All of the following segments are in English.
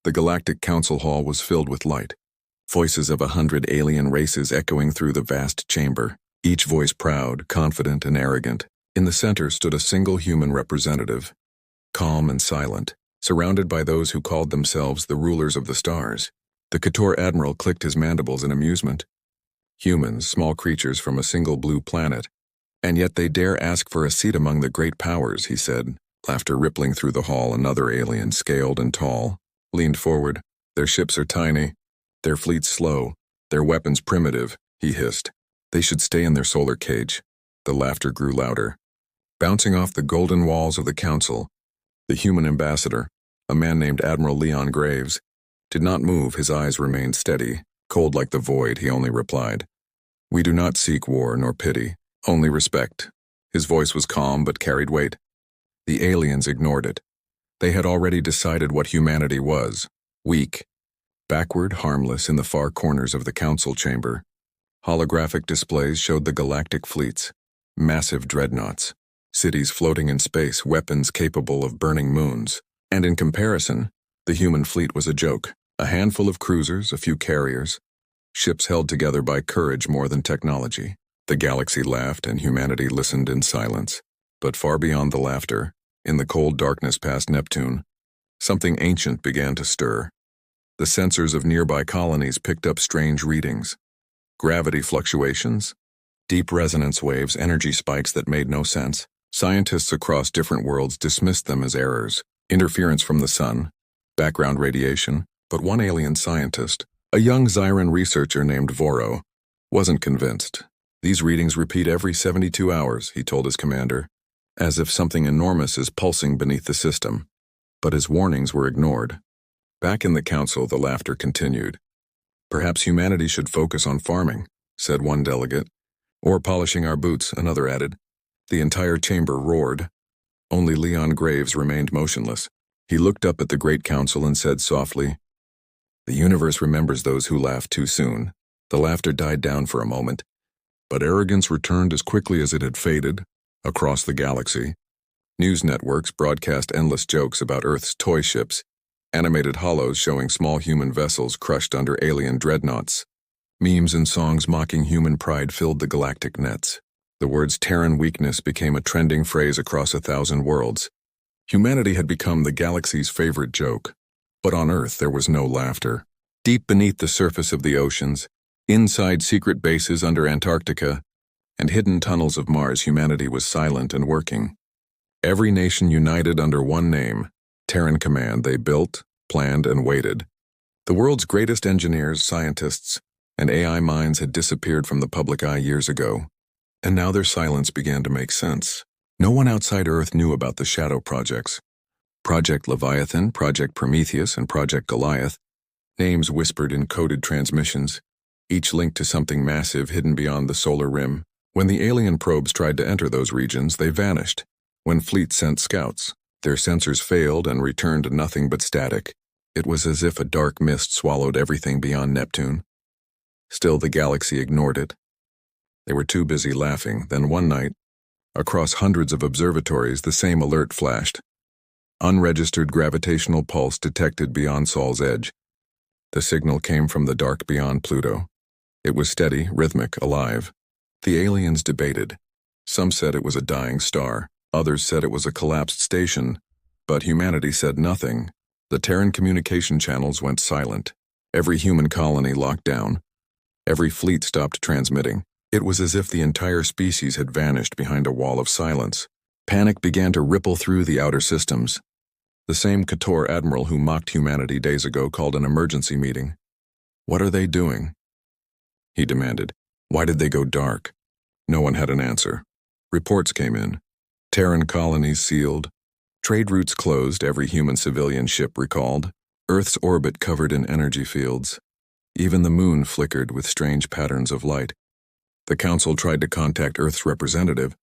The Galactic Council Hall was filled with light, voices of 100 alien races echoing through the vast chamber, each voice proud, confident, and arrogant. In the center stood a single human representative, calm and silent, surrounded by those who called themselves the rulers of the stars. The Kator Admiral clicked his mandibles in amusement. Humans, small creatures from a single blue planet, and yet they dare ask for a seat among the great powers, he said. Laughter rippling through the hall. Another alien, scaled and tall, leaned forward. Their ships are tiny, their fleets slow, their weapons primitive, he hissed. They should stay in their solar cage. The laughter grew louder. Bouncing off the golden walls of the council, the human ambassador, a man named Admiral Leon Graves, did not move. His eyes remained steady. Cold like the void, he only replied, "We do not seek war nor pity, only respect." His voice was calm but carried weight. The aliens ignored it. They had already decided what humanity was: weak, backward, harmless. In the far corners of the council chamber, holographic displays showed the galactic fleets, massive dreadnoughts, cities floating in space, weapons capable of burning moons. And in comparison, the human fleet was a joke. A handful of cruisers, a few carriers, ships held together by courage more than technology. The galaxy laughed and humanity listened in silence. But far beyond the laughter, in the cold darkness past Neptune, something ancient began to stir. The sensors of nearby colonies picked up strange readings. Gravity fluctuations, deep resonance waves, energy spikes that made no sense. Scientists across different worlds dismissed them as errors, interference from the sun, background radiation. But one alien scientist, a young Zyran researcher named Voro, wasn't convinced. "These readings repeat every 72 hours, he told his commander, as if something enormous is pulsing beneath the system. But his warnings were ignored. Back in the council, the laughter continued. "Perhaps humanity should focus on farming," said one delegate. "Or polishing our boots," another added. The entire chamber roared. Only Leon Graves remained motionless. He looked up at the great council and said softly, "The universe remembers those who laugh too soon." The laughter died down for a moment, but arrogance returned as quickly as it had faded. Across the galaxy, news networks broadcast endless jokes about Earth's toy ships, animated holos showing small human vessels crushed under alien dreadnoughts. Memes and songs mocking human pride filled the galactic nets. The words Terran weakness became a trending phrase across 1,000 worlds. Humanity had become the galaxy's favorite joke. But on Earth there was no laughter. Deep beneath the surface of the oceans, inside secret bases under Antarctica, and hidden tunnels of Mars, humanity was silent and working. Every nation united under one name, Terran Command. They built, planned, and waited. The world's greatest engineers, scientists, and AI minds had disappeared from the public eye years ago, and now their silence began to make sense. No one outside Earth knew about the shadow projects. Project Leviathan, Project Prometheus, and Project Goliath, names whispered in coded transmissions, each linked to something massive hidden beyond the solar rim. When the alien probes tried to enter those regions, they vanished. When fleets sent scouts, their sensors failed and returned to nothing but static. It was as if a dark mist swallowed everything beyond Neptune. Still, the galaxy ignored it. They were too busy laughing. Then one night, across hundreds of observatories, the same alert flashed. Unregistered gravitational pulse detected beyond Sol's edge. The signal came from the dark beyond Pluto. It was steady, rhythmic, alive. The aliens debated. Some said it was a dying star. Others said it was a collapsed station. But humanity said nothing. The Terran communication channels went silent. Every human colony locked down. Every fleet stopped transmitting. It was as if the entire species had vanished behind a wall of silence. Panic began to ripple through the outer systems. The same Kator admiral who mocked humanity days ago called an emergency meeting. "What are they doing?" he demanded. "Why did they go dark?" No one had an answer. Reports came in. Terran colonies sealed. Trade routes closed, every human civilian ship recalled. Earth's orbit covered in energy fields. Even the moon flickered with strange patterns of light. The council tried to contact Earth's representative,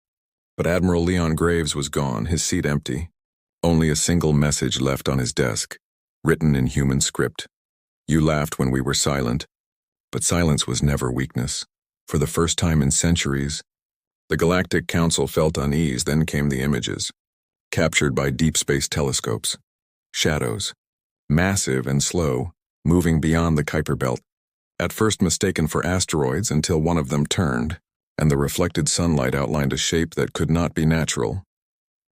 but Admiral Leon Graves was gone, his seat empty. Only a single message left on his desk, written in human script. "You laughed when we were silent, but silence was never weakness." For the first time in centuries, the Galactic Council felt unease. Then came the images, captured by deep space telescopes. Shadows, massive and slow, moving beyond the Kuiper Belt. At first mistaken for asteroids until one of them turned, and the reflected sunlight outlined a shape that could not be natural.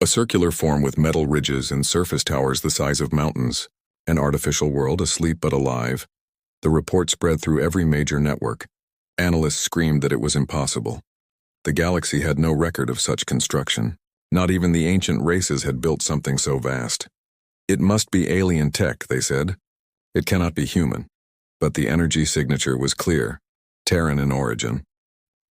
A circular form with metal ridges and surface towers the size of mountains, an artificial world asleep but alive. The report spread through every major network. Analysts screamed that it was impossible. The galaxy had no record of such construction. Not even the ancient races had built something so vast. It must be alien tech, they said. It cannot be human. But the energy signature was clear, Terran in origin.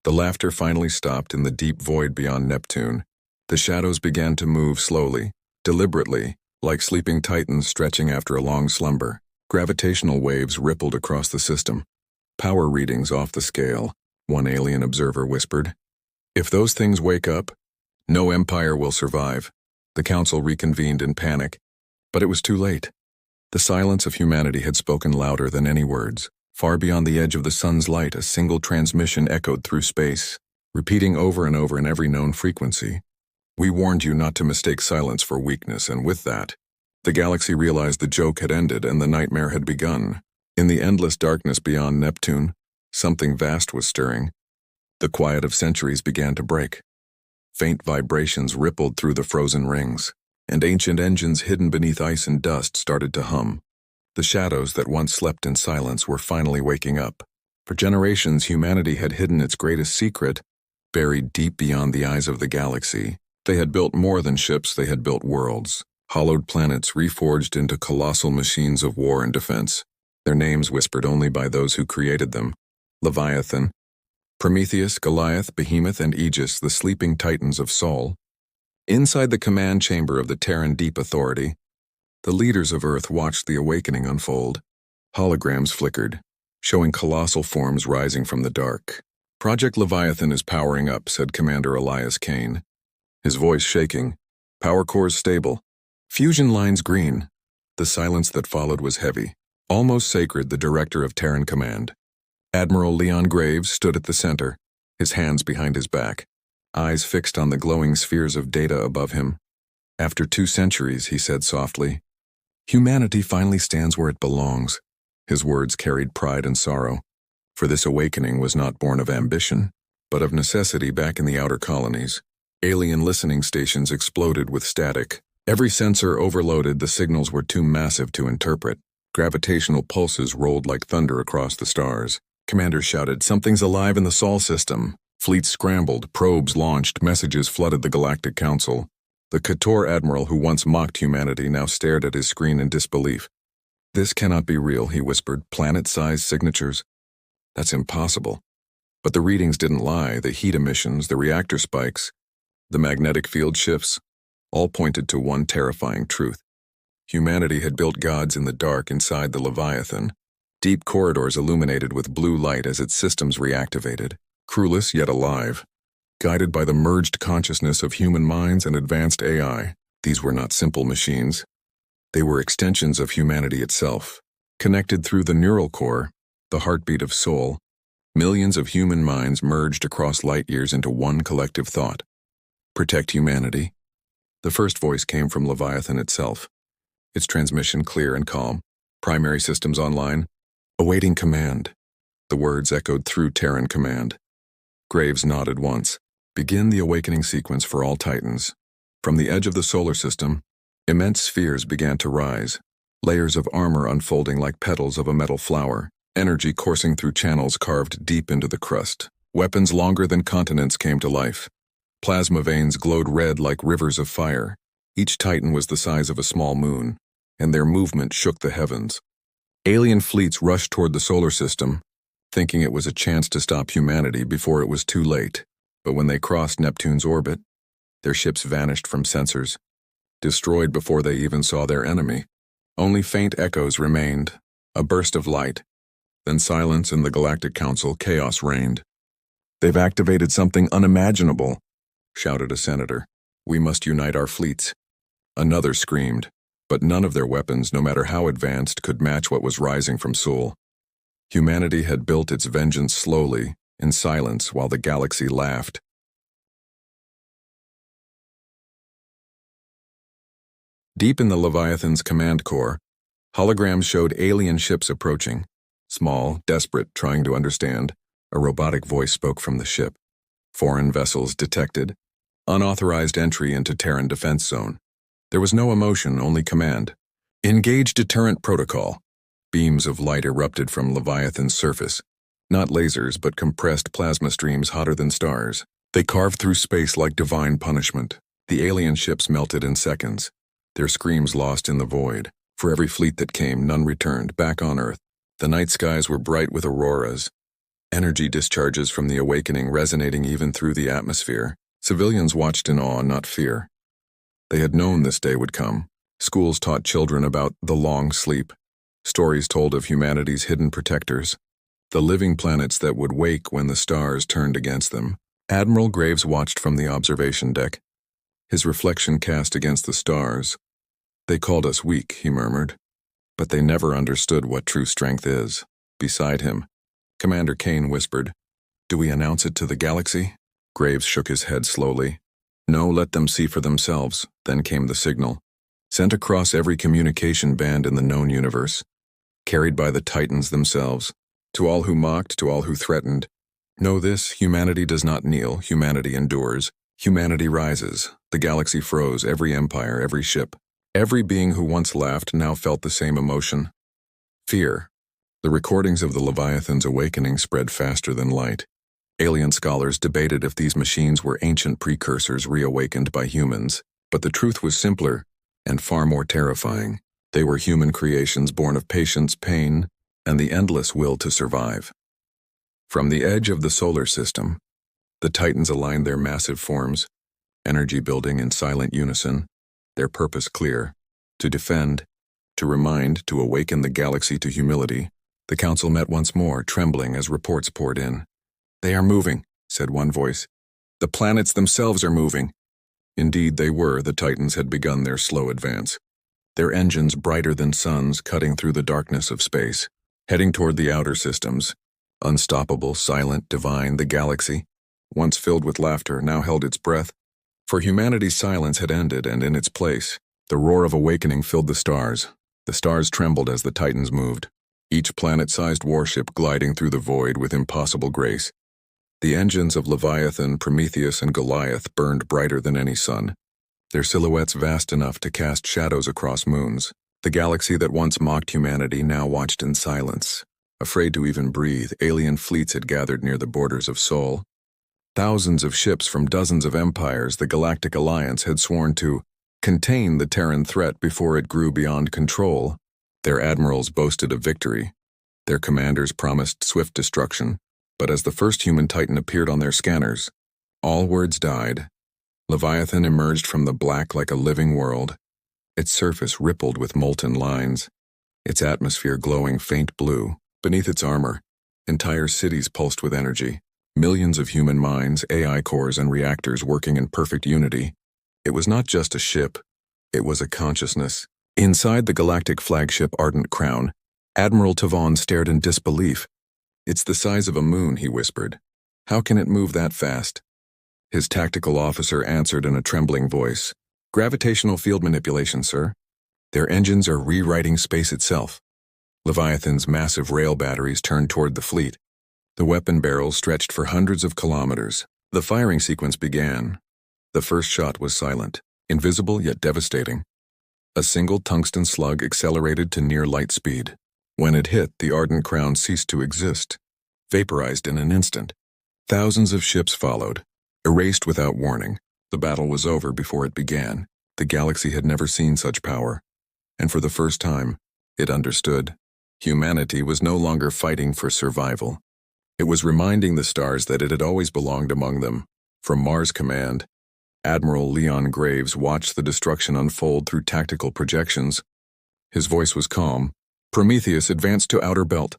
The laughter finally stopped in the deep void beyond Neptune. The shadows began to move slowly, deliberately, like sleeping titans stretching after a long slumber. Gravitational waves rippled across the system. Power readings off the scale, one alien observer whispered. If those things wake up, no empire will survive. The council reconvened in panic, but it was too late. The silence of humanity had spoken louder than any words. Far beyond the edge of the sun's light, a single transmission echoed through space, repeating over and over in every known frequency. We warned you not to mistake silence for weakness, and with that, the galaxy realized the joke had ended and the nightmare had begun. In the endless darkness beyond Neptune, something vast was stirring. The quiet of centuries began to break. Faint vibrations rippled through the frozen rings, and ancient engines hidden beneath ice and dust started to hum. The shadows that once slept in silence were finally waking up. For generations, humanity had hidden its greatest secret, buried deep beyond the eyes of the galaxy. They had built more than ships, they had built worlds, hollowed planets reforged into colossal machines of war and defense. Their names whispered only by those who created them. Leviathan, Prometheus, Goliath, Behemoth, and Aegis, the sleeping titans of Sol. Inside the command chamber of the Terran Deep Authority, the leaders of Earth watched the awakening unfold. Holograms flickered, showing colossal forms rising from the dark. Project Leviathan is powering up, said Commander Elias Kane, his voice shaking. Power cores stable. Fusion lines green. The silence that followed was heavy, almost sacred. The director of Terran Command, Admiral Leon Graves, stood at the center, his hands behind his back, eyes fixed on the glowing spheres of data above him. After 2 centuries, he said softly, humanity finally stands where it belongs. His words carried pride and sorrow, for this awakening was not born of ambition, but of necessity. Back in the outer colonies, alien listening stations exploded with static. Every sensor overloaded, the signals were too massive to interpret. Gravitational pulses rolled like thunder across the stars. Commanders shouted, something's alive in the Sol system. Fleets scrambled, probes launched, messages flooded the Galactic Council. The Kator admiral who once mocked humanity now stared at his screen in disbelief. This cannot be real, he whispered. Planet-sized signatures? That's impossible. But the readings didn't lie. The heat emissions, the reactor spikes, the magnetic field shifts, all pointed to one terrifying truth. Humanity had built gods in the dark inside the Leviathan. Deep corridors illuminated with blue light as its systems reactivated, crewless yet alive. Guided by the merged consciousness of human minds and advanced AI, these were not simple machines. They were extensions of humanity itself. Connected through the neural core, the heartbeat of Sol, millions of human minds merged across light years into one collective thought. Protect humanity. The first voice came from Leviathan itself, its transmission clear and calm. Primary systems online. Awaiting command. The words echoed through Terran Command. Graves nodded once. Begin the awakening sequence for all Titans. From the edge of the solar system, immense spheres began to rise, layers of armor unfolding like petals of a metal flower, energy coursing through channels carved deep into the crust. Weapons longer than continents came to life. Plasma veins glowed red like rivers of fire. Each Titan was the size of a small moon, and their movement shook the heavens. Alien fleets rushed toward the solar system, thinking it was a chance to stop humanity before it was too late. But when they crossed Neptune's orbit, their ships vanished from sensors, destroyed before they even saw their enemy. Only faint echoes remained, a burst of light. Then silence in the Galactic Council. Chaos reigned. They've activated something unimaginable, shouted a senator. We must unite our fleets. Another screamed, but none of their weapons, no matter how advanced, could match what was rising from Sol. Humanity had built its vengeance slowly, in silence, while the galaxy laughed. Deep in the Leviathan's command core, Holograms showed alien ships approaching. Small, desperate, trying to understand, a robotic voice spoke from the ship. Foreign vessels detected. Unauthorized entry into Terran defense zone. There was no emotion, only command. Engage deterrent protocol. Beams of light erupted from Leviathan's surface. Not lasers, but compressed plasma streams hotter than stars. They carved through space like divine punishment. The alien ships melted in seconds. Their screams lost in the void. For every fleet that came, none returned, back on Earth. The night skies were bright with auroras. Energy discharges from the awakening resonating even through the atmosphere. Civilians watched in awe, not fear. They had known this day would come. Schools taught children about the long sleep. Stories told of humanity's hidden protectors. The living planets that would wake when the stars turned against them. Admiral Graves watched from the observation deck. His reflection cast against the stars. They called us weak, he murmured. But they never understood what true strength is. Beside him, Commander Kane whispered, "Do we announce it to the galaxy?" Graves shook his head slowly. "No, let them see for themselves." Then came the signal, sent across every communication band in the known universe, carried by the Titans themselves. To all who mocked, to all who threatened, know this, humanity does not kneel, humanity endures. Humanity rises. The galaxy froze, every empire, every ship. Every being who once laughed now felt the same emotion. Fear. The recordings of the Leviathan's awakening spread faster than light. Alien scholars debated if these machines were ancient precursors reawakened by humans, but the truth was simpler and far more terrifying. They were human creations born of patience, pain, and the endless will to survive. From the edge of the solar system, the Titans aligned their massive forms, energy building in silent unison, their purpose clear: to defend, to remind, to awaken the galaxy to humility. The council met once more, trembling as reports poured in. "They are moving," said one voice. "The planets themselves are moving." Indeed they were. The Titans had begun their slow advance. Their engines brighter than suns cutting through the darkness of space, heading toward the outer systems. Unstoppable, silent, divine, the galaxy, once filled with laughter, now held its breath. For humanity's silence had ended, and in its place, the roar of awakening filled the stars. The stars trembled as the Titans moved, each planet-sized warship gliding through the void with impossible grace. The engines of Leviathan, Prometheus, and Goliath burned brighter than any sun, their silhouettes vast enough to cast shadows across moons. The galaxy that once mocked humanity now watched in silence. Afraid to even breathe, alien fleets had gathered near the borders of Sol. Thousands of ships from dozens of empires, the Galactic Alliance had sworn to contain the Terran threat before it grew beyond control. Their admirals boasted of victory. Their commanders promised swift destruction. But as the first human Titan appeared on their scanners, all words died. Leviathan emerged from the black like a living world. Its surface rippled with molten lines, its atmosphere glowing faint blue. Beneath its armor, entire cities pulsed with energy. Millions of human minds, AI cores, and reactors working in perfect unity. It was not just a ship, it was a consciousness. Inside the galactic flagship Ardent Crown, Admiral Tavon stared in disbelief. "It's the size of a moon," he whispered. "How can it move that fast?" His tactical officer answered in a trembling voice. "Gravitational field manipulation, sir. Their engines are rewriting space itself." Leviathan's massive rail batteries turned toward the fleet. The weapon barrels stretched for hundreds of kilometers. The firing sequence began. The first shot was silent, invisible yet devastating. A single tungsten slug accelerated to near light speed. When it hit, the Ardent Crown ceased to exist, vaporized in an instant. Thousands of ships followed, erased without warning. The battle was over before it began. The galaxy had never seen such power, and for the first time, it understood. Humanity was no longer fighting for survival. It was reminding the stars that it had always belonged among them. From Mars Command, Admiral Leon Graves watched the destruction unfold through tactical projections. His voice was calm. "Prometheus, advance to outer belt.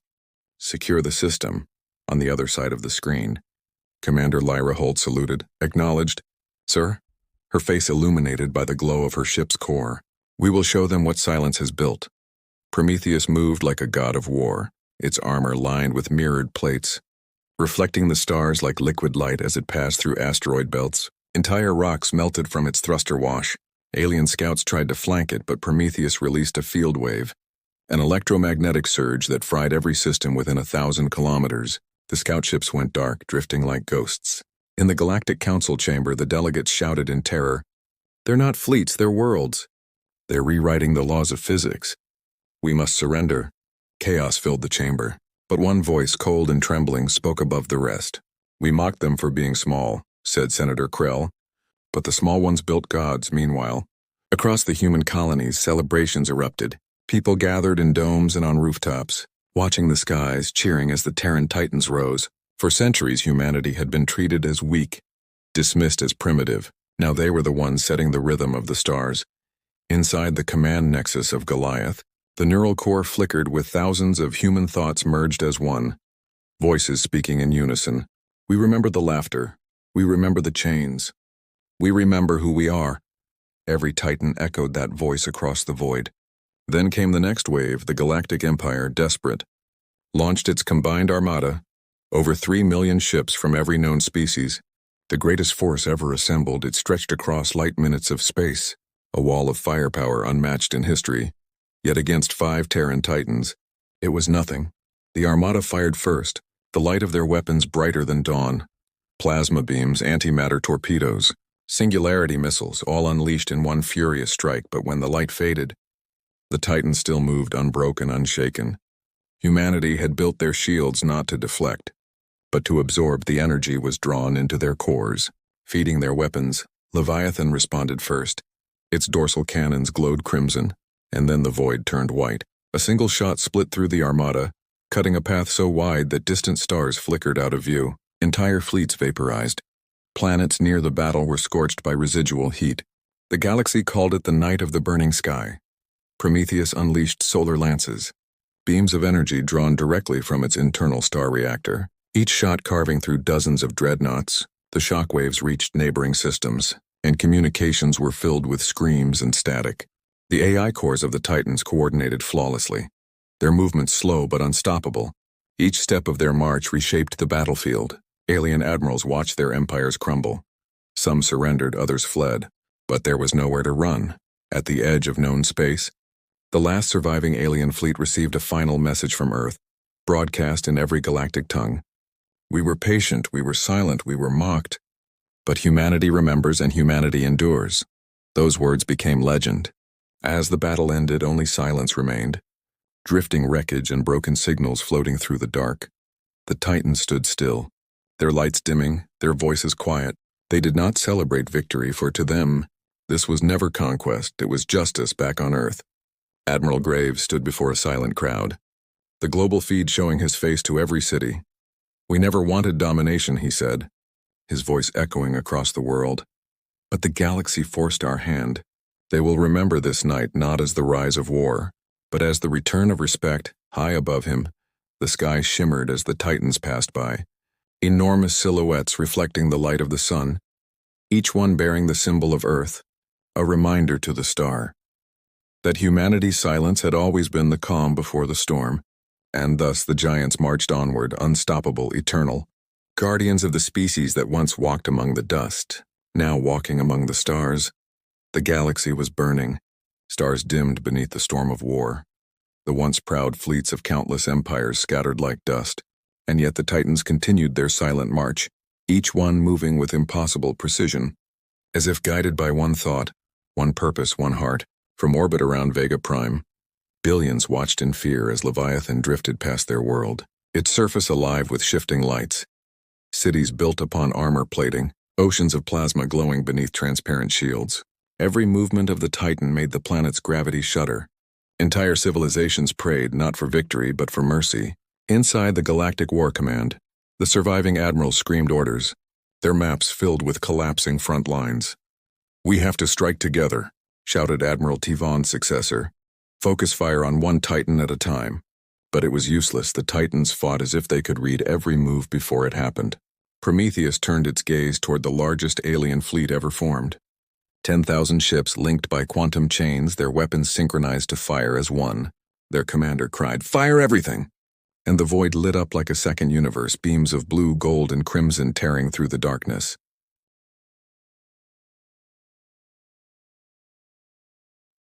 Secure the system." On the other side of the screen, Commander Lyra Holt saluted, acknowledged. "Sir?" Her face illuminated by the glow of her ship's core. "We will show them what silence has built." Prometheus moved like a god of war, its armor lined with mirrored plates, reflecting the stars like liquid light as it passed through asteroid belts. Entire rocks melted from its thruster wash. Alien scouts tried to flank it, but Prometheus released a field wave. An electromagnetic surge that fried every system within 1,000 kilometers. The scout ships went dark, drifting like ghosts. In the Galactic Council chamber, the delegates shouted in terror, "They're not fleets, they're worlds. They're rewriting the laws of physics. We must surrender." Chaos filled the chamber, but one voice, cold and trembling, spoke above the rest. "We mocked them for being small," said Senator Krell, "but the small ones built gods." Meanwhile, across the human colonies, celebrations erupted. People gathered in domes and on rooftops, watching the skies, cheering as the Terran Titans rose. For centuries, humanity had been treated as weak, dismissed as primitive. Now they were the ones setting the rhythm of the stars. Inside the command nexus of Goliath, the neural core flickered with thousands of human thoughts merged as one. Voices speaking in unison. "We remember the laughter. We remember the chains. We remember who we are." Every Titan echoed that voice across the void. Then came the next wave. The Galactic Empire, desperate, launched its combined armada, over 3 million ships from every known species. The greatest force ever assembled, it stretched across light minutes of space, a wall of firepower unmatched in history. Yet against 5 Terran Titans, it was nothing. The armada fired first, the light of their weapons brighter than dawn. Plasma beams, antimatter torpedoes, singularity missiles, all unleashed in one furious strike. But when the light faded, the Titans still moved unbroken, unshaken. Humanity had built their shields not to deflect, but to absorb. The energy was drawn into their cores, feeding their weapons. Leviathan responded first. Its dorsal cannons glowed crimson, and then the void turned white. A single shot split through the armada, cutting a path so wide that distant stars flickered out of view. Entire fleets vaporized. Planets near the battle were scorched by residual heat. The galaxy called it the night of the burning sky. Prometheus unleashed solar lances, beams of energy drawn directly from its internal star reactor, each shot carving through dozens of dreadnoughts. The shockwaves reached neighboring systems, and communications were filled with screams and static. The AI cores of the Titans coordinated flawlessly, their movements slow but unstoppable. Each step of their march reshaped the battlefield. Alien admirals watched their empires crumble. Some surrendered, others fled, but there was nowhere to run. At the edge of known space, the last surviving alien fleet received a final message from Earth, broadcast in every galactic tongue. "We were patient, we were silent, we were mocked, but humanity remembers and humanity endures." Those words became legend. As the battle ended, only silence remained, drifting wreckage and broken signals floating through the dark. The Titans stood still, their lights dimming, their voices quiet. They did not celebrate victory, for to them, this was never conquest, it was justice back on Earth. Admiral Graves stood before a silent crowd, the global feed showing his face to every city. "We never wanted domination," he said, his voice echoing across the world. "But the galaxy forced our hand. They will remember this night not as the rise of war, but as the return of respect." High above him, the sky shimmered as the Titans passed by, enormous silhouettes reflecting the light of the sun, each one bearing the symbol of Earth, a reminder to the star that humanity's silence had always been the calm before the storm. And thus the giants marched onward, unstoppable, eternal, guardians of the species that once walked among the dust, now walking among the stars. The galaxy was burning, stars dimmed beneath the storm of war. The once proud fleets of countless empires scattered like dust, and yet the Titans continued their silent march, each one moving with impossible precision, as if guided by one thought, one purpose, one heart. From orbit around Vega Prime, billions watched in fear as Leviathan drifted past their world, its surface alive with shifting lights. Cities built upon armor plating, oceans of plasma glowing beneath transparent shields. Every movement of the Titan made the planet's gravity shudder. Entire civilizations prayed not for victory but for mercy. Inside the Galactic War Command, the surviving admirals screamed orders, their maps filled with collapsing front lines. "We have to strike together," shouted Admiral Tivon's successor. "Focus fire on one Titan at a time." But it was useless. The Titans fought as if they could read every move before it happened. Prometheus turned its gaze toward the largest alien fleet ever formed. 10,000 ships linked by quantum chains, their weapons synchronized to fire as one. Their commander cried, "Fire everything!" And the void lit up like a second universe, beams of blue, gold, and crimson tearing through the darkness.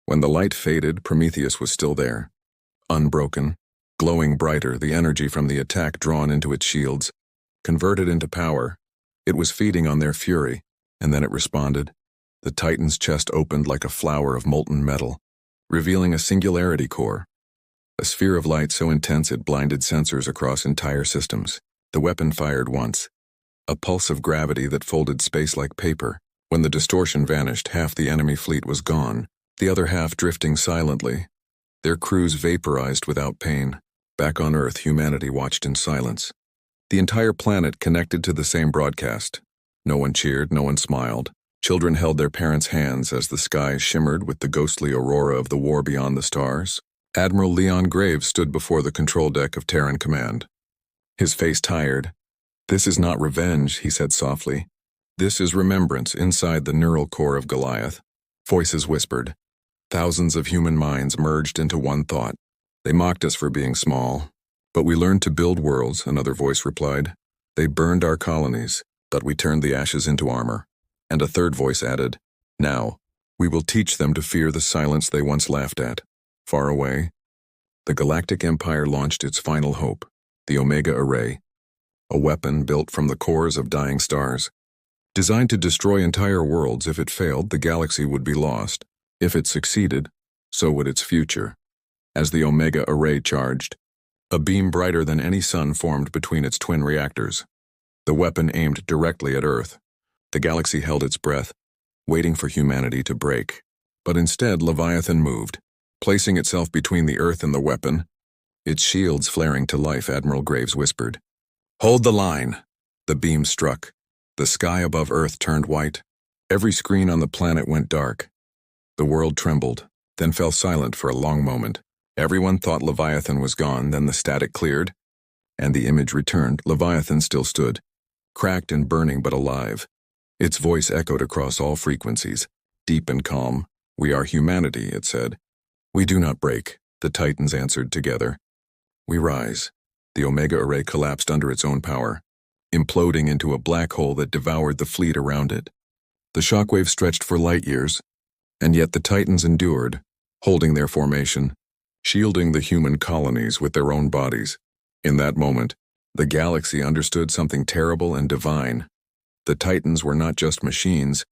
When the light faded, Prometheus was still there, unbroken, glowing brighter, the energy from the attack drawn into its shields, converted into power. It was feeding on their fury, and then it responded. The Titan's chest opened like a flower of molten metal, revealing a singularity core, a sphere of light so intense it blinded sensors across entire systems. The weapon fired once, a pulse of gravity that folded space like paper. When the distortion vanished, half the enemy fleet was gone, the other half drifting silently, their crews vaporized without pain. Back on Earth, humanity watched in silence. The entire planet connected to the same broadcast. No one cheered, no one smiled. Children held their parents' hands as the sky shimmered with the ghostly aurora of the war beyond the stars. Admiral Leon Graves stood before the control deck of Terran Command, his face tired. "This is not revenge," he said softly. "This is remembrance inside the neural core of Goliath." Voices whispered. Thousands of human minds merged into one thought. "They mocked us for being small, but we learned to build worlds," another voice replied. "They burned our colonies, but we turned the ashes into armor." And a third voice added, "Now, we will teach them to fear the silence they once laughed at." Far away, the Galactic Empire launched its final hope, the Omega Array, a weapon built from the cores of dying stars. Designed to destroy entire worlds. If it failed, the galaxy would be lost. If it succeeded, so would its future. As the Omega Array charged, a beam brighter than any sun formed between its twin reactors. The weapon aimed directly at Earth. The galaxy held its breath, waiting for humanity to break. But instead, Leviathan moved, placing itself between the Earth and the weapon, its shields flaring to life. Admiral Graves whispered, "Hold the line." The beam struck. The sky above Earth turned white. Every screen on the planet went dark. The world trembled, then fell silent for a long moment. Everyone thought Leviathan was gone. Then the static cleared, and the image returned. Leviathan still stood, cracked and burning but alive. Its voice echoed across all frequencies, deep and calm. "We are humanity," it said. "We do not break," the Titans answered together. "We rise." The Omega Array collapsed under its own power, imploding into a black hole that devoured the fleet around it. The shockwave stretched for light years, and yet the Titans endured, holding their formation, shielding the human colonies with their own bodies. In that moment, the galaxy understood something terrible and divine. The Titans were not just machines,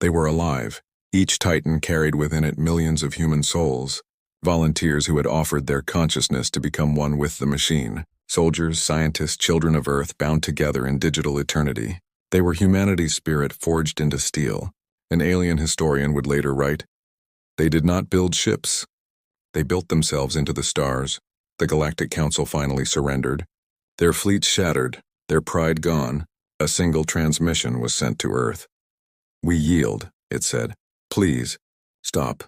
they were alive. Each Titan carried within it millions of human souls, volunteers who had offered their consciousness to become one with the machine. Soldiers, scientists, children of Earth bound together in digital eternity. They were humanity's spirit forged into steel. An alien historian would later write, "They did not build ships. They built themselves into the stars." The Galactic Council finally surrendered. Their fleets shattered, their pride gone. A single transmission was sent to Earth. "We yield," it said. "Please, stop."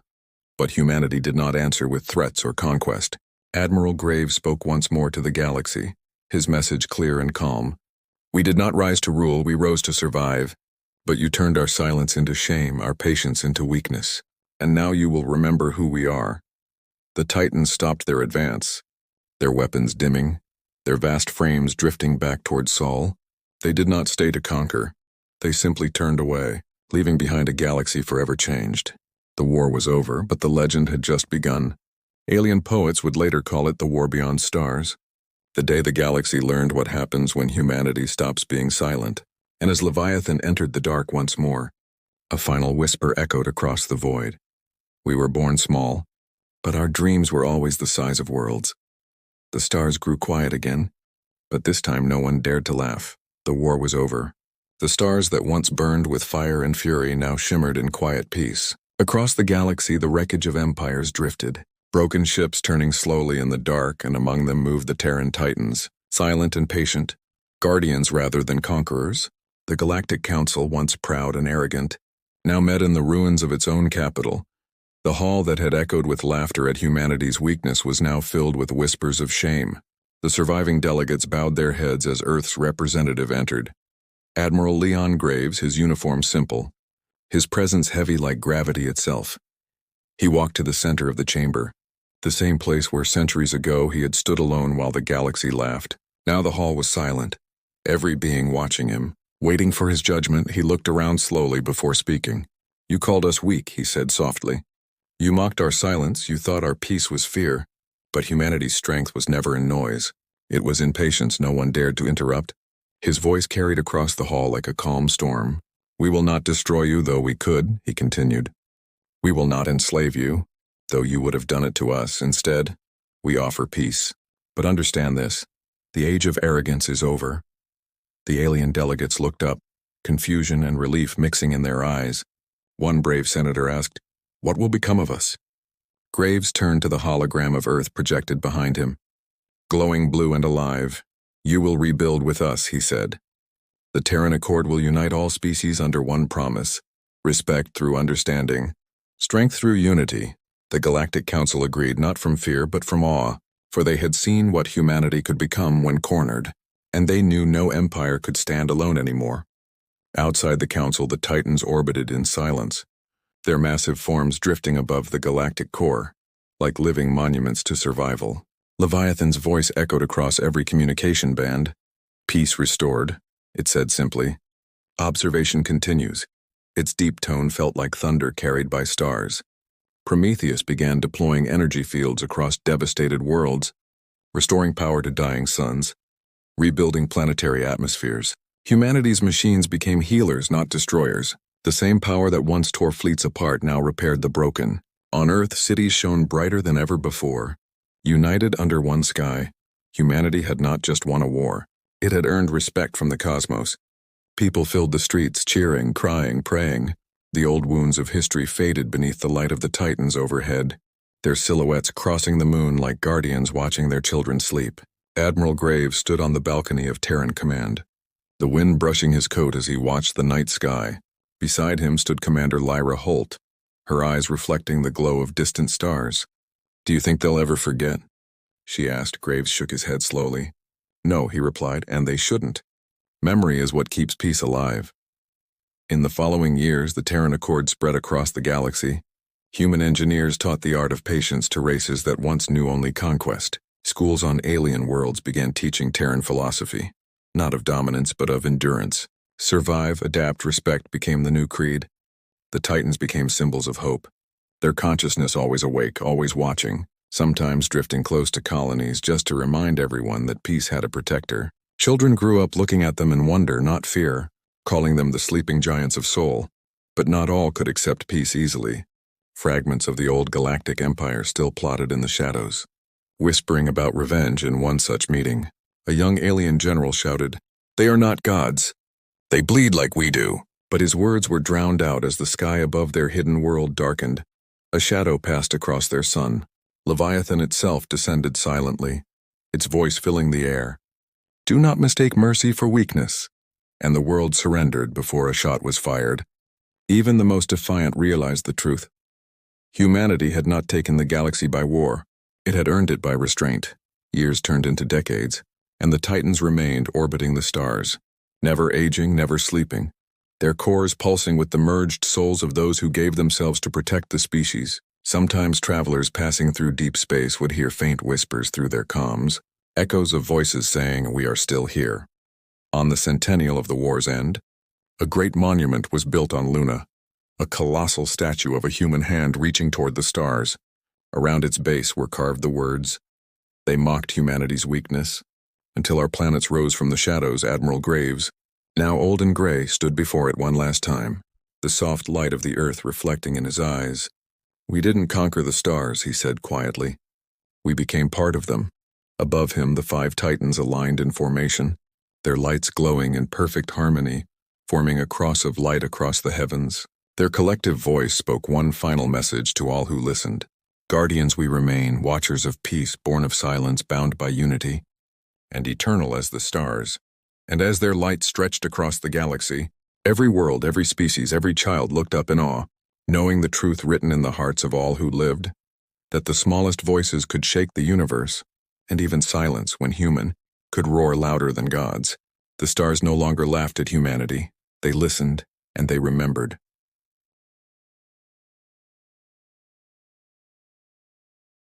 But humanity did not answer with threats or conquest. Admiral Graves spoke once more to the galaxy, his message clear and calm. "We did not rise to rule, we rose to survive. But you turned our silence into shame, our patience into weakness. And now you will remember who we are." The Titans stopped their advance, their weapons dimming, their vast frames drifting back toward Sol. They did not stay to conquer. They simply turned away, leaving behind a galaxy forever changed. The war was over, but the legend had just begun. Alien poets would later call it the War Beyond Stars, the day the galaxy learned what happens when humanity stops being silent. And as Leviathan entered the dark once more, a final whisper echoed across the void. "We were born small, but our dreams were always the size of worlds." The stars grew quiet again, but this time no one dared to laugh. The war was over. The stars that once burned with fire and fury now shimmered in quiet peace. Across the galaxy, the wreckage of empires drifted, broken ships turning slowly in the dark, and among them moved the Terran Titans, silent and patient, guardians rather than conquerors. The Galactic Council, once proud and arrogant, now met in the ruins of its own capital. The hall that had echoed with laughter at humanity's weakness was now filled with whispers of shame. The surviving delegates bowed their heads as Earth's representative entered. Admiral Leon Graves, his uniform simple, his presence heavy like gravity itself. He walked to the center of the chamber, the same place where centuries ago he had stood alone while the galaxy laughed. Now the hall was silent, every being watching him. Waiting for his judgment, he looked around slowly before speaking. "You called us weak," he said softly. "You mocked our silence, you thought our peace was fear. But humanity's strength was never in noise. It was in patience no one dared to interrupt. His voice carried across the hall like a calm storm. "We will not destroy you, though we could," he continued. "We will not enslave you, though you would have done it to us. Instead, we offer peace. But understand this, the age of arrogance is over." The alien delegates looked up, confusion and relief mixing in their eyes. One brave senator asked, "What will become of us?" Graves turned to the hologram of Earth projected behind him. Glowing blue and alive, "You will rebuild with us," he said. "The Terran Accord will unite all species under one promise: respect through understanding, strength through unity." The Galactic Council agreed, not from fear but from awe, for they had seen what humanity could become when cornered, and they knew no empire could stand alone anymore. Outside the Council, the Titans orbited in silence, their massive forms drifting above the galactic core, like living monuments to survival. Leviathan's voice echoed across every communication band. "Peace restored," it said simply. "Observation continues." Its deep tone felt like thunder carried by stars. Prometheus began deploying energy fields across devastated worlds, restoring power to dying suns, rebuilding planetary atmospheres. Humanity's machines became healers, not destroyers. The same power that once tore fleets apart now repaired the broken. On Earth, cities shone brighter than ever before. United under one sky, humanity had not just won a war. It had earned respect from the cosmos. People filled the streets, cheering, crying, praying. The old wounds of history faded beneath the light of the Titans overhead, their silhouettes crossing the moon like guardians watching their children sleep. Admiral Graves stood on the balcony of Terran Command, the wind brushing his coat as he watched the night sky. Beside him stood Commander Lyra Holt, her eyes reflecting the glow of distant stars. "Do you think they'll ever forget?" she asked. Graves shook his head slowly. "No," he replied, "and they shouldn't. Memory is what keeps peace alive." In the following years, the Terran Accord spread across the galaxy. Human engineers taught the art of patience to races that once knew only conquest. Schools on alien worlds began teaching Terran philosophy, not of dominance but of endurance. Survive, adapt, respect became the new creed. The Titans became symbols of hope, their consciousness always awake, always watching, sometimes drifting close to colonies just to remind everyone that peace had a protector. Children grew up looking at them in wonder, not fear, calling them the sleeping giants of soul. But not all could accept peace easily. Fragments of the old galactic empire still plotted in the shadows. Whispering about revenge in one such meeting, a young alien general shouted, "They are not gods. They bleed like we do." But his words were drowned out as the sky above their hidden world darkened. A shadow passed across their sun. Leviathan itself descended silently, its voice filling the air. "Do not mistake mercy for weakness." And the world surrendered before a shot was fired. Even the most defiant realized the truth. Humanity had not taken the galaxy by war. It had earned it by restraint. Years turned into decades, and the Titans remained orbiting the stars, never aging, never sleeping, their cores pulsing with the merged souls of those who gave themselves to protect the species. Sometimes travelers passing through deep space would hear faint whispers through their comms, echoes of voices saying, "We are still here." On the centennial of the war's end, a great monument was built on Luna, a colossal statue of a human hand reaching toward the stars. Around its base were carved the words, "They mocked humanity's weakness," until our planets rose from the shadows. Admiral Graves, now old and gray, stood before it one last time, the soft light of the earth reflecting in his eyes. "We didn't conquer the stars," he said quietly. "We became part of them." Above him, the 5 Titans aligned in formation, their lights glowing in perfect harmony, forming a cross of light across the heavens. Their collective voice spoke one final message to all who listened. "Guardians we remain, watchers of peace, born of silence, bound by unity, and eternal as the stars." And as their light stretched across the galaxy, every world, every species, every child looked up in awe, knowing the truth written in the hearts of all who lived, that the smallest voices could shake the universe, and even silence, when human, could roar louder than gods. The stars no longer laughed at humanity. They listened, and they remembered.